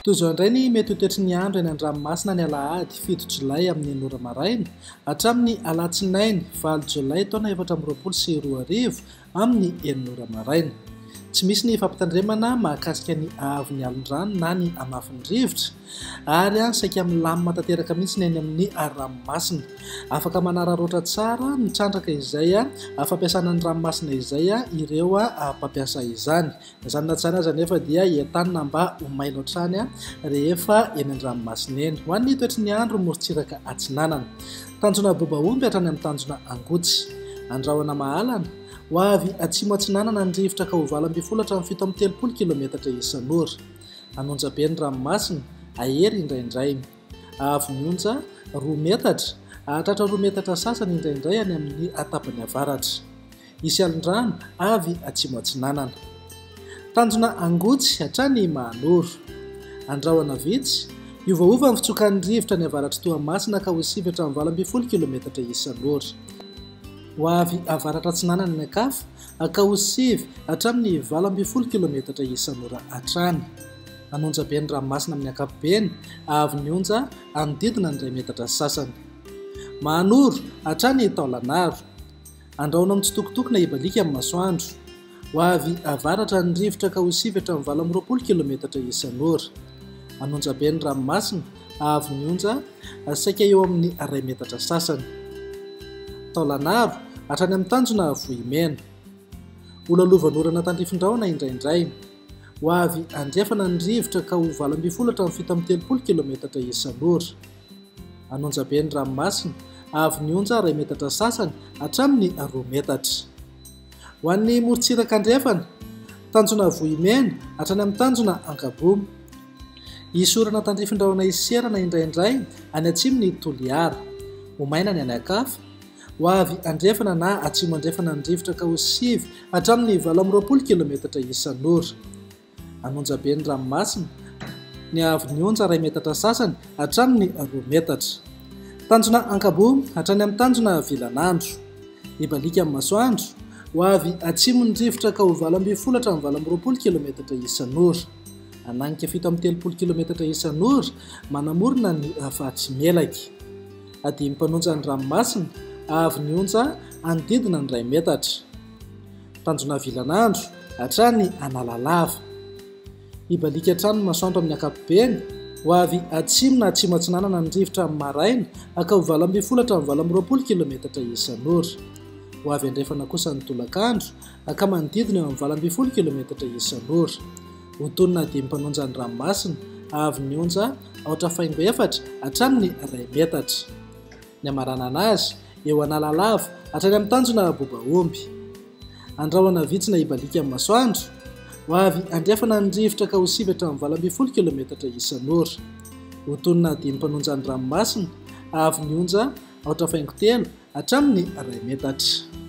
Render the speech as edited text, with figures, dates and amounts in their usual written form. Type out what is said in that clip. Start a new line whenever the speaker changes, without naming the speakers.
Toy izao indray ny mety ho toetry ny andro eny an-dranomasina ny Alahady 7 Jolay amin'ny 9 maraina hatramin'ny Alatsinainy 9 Jolay taona 2024 amin'ny 9 maraina. Tsy misy ny fampitandremana mahakasika ny ahavon'ny alon-drano na ny hamafin'ny rivotra ary saika milamina tanteraka mihitsy ny eny amin'ny ranomasina. Afaka manararaotra tsara ny trandraka izay fampiasana ny ranomasina izay ireo mpampiasa izany. Izany na tsara aza nefa dia entanina mba ho mailo hatrany rehefa eny an-dranomasina eny. Ho an'ny toetry ny andro morontsiraka atsinanana, tanjona bobaomby hatrany amin'ny tanjona angotsy, andrahoana mahalana ho avy atsimo atsinanana ny rivotra ka ho 20 hatramin'ny 7 kilometatra isan'ora. Anonja be ny ranomasina, ahery indraindray. Avy mionja 2 metatra, hahatratra 2 metatra sasany indraindray any amin'ny tapany avaratra. Isy alon-drano avy atsimo atsinanana. Tanjona angotsy hatrany Mahanoro. Andrahoana vitsy, iovaova ny fitsokan'ny rivotra ny avaratra Toamasina ka ho 7 hatramin'ny 20 kilometatra isan'ora. Ho avy avaratra atsinanana ny ankafa ka ho 7 hatramin'ny 20 kilometatra isan'ora hatrany. Anonja be ny ranomasina amin'ny ankapobeny, avy mionja anodidina ny 2 metatra sasany. Mahanoro hatrany Taolagnaro. Andrahoana mitsitokotoko na ibalika amin'ny masoandro. Ho avy avaratra ny rivotra ka ho 7 hatramin'ny 20 kilometatra isan'ora. Anonja be ny ranomasina, avy mionja saika eo amin'ny 2 metatra sasany. Taolagnaro hatrany amin'ny tanjona Vohimena. Olalovan'orana tandrifin-drahona indraindray. Ho avy andrefana ny rivotra ka ho 20 hatramin'ny 17 kilometatra isan'ora. Anonja be ny ranomasina, avy mionja 2 metatra sasany hatramin'ny 2 metatra. Ho an'ny morontsiraka andrefana, tanjona Vohimena hatrany amin'ny tanjona Ankabomy. Isy orana tandrifin-drahona iserana indraindray any atsimony Toliara. Ho maina ny any ankafa. Ho avy andrefana na atsimo andrefana ny rivotra ka ho 7 hatramin'ny 20 kilometatra isan'ora. Anonja be ny ranomasina, ny avy mionja 2 metatra sasany hatramin'ny 2 metatra. Tanjona Ankabomy hatrany amin'ny tanjona Vilanandro. Ibalika amin'ny masoandro, ho avy atsimo ny rivotra ka ho 20 hatramin'ny 20 kilometatra isan'ora. Ananika 7 kilometatra isan'ora manamorona ny Fahatsimelaka. Adimy mpanonja ny ranomasina, avy mionja anodidina ny 2 metatra. Tanjona Vilanandro hatrany Analalava. Ibalika hatrany ny masoandro amin'ny ankapobeny, ho avy atsimo na atsimo atsinanana ny rivotra amin'ny maraina ka ho 20 hatramin'ny 20 kilometatra isan'ora. Ho avy andrefana kosa ny tolakandro ka manodidina eo amin'ny 20 kilometatra isan'ora. Ho tonona dimy mpanonja ny ranomasina, avy mionja aotra faingo 4 hatramin'ny 2 metatra. Ny amarana anazy eo Analalava hatrany amin'ny tanjona Bobaomby. Andrahoana vitsy na ibalika amin'ny masoandro, ho avy andrefana ny rivotra ka ho 7 hatramin'ny 20 kilometatra isan'ora. Ho tonona dimy mpanonja ny ranomasina, avy mionja aotra faingo 3 hatramin'ny 2 metatra.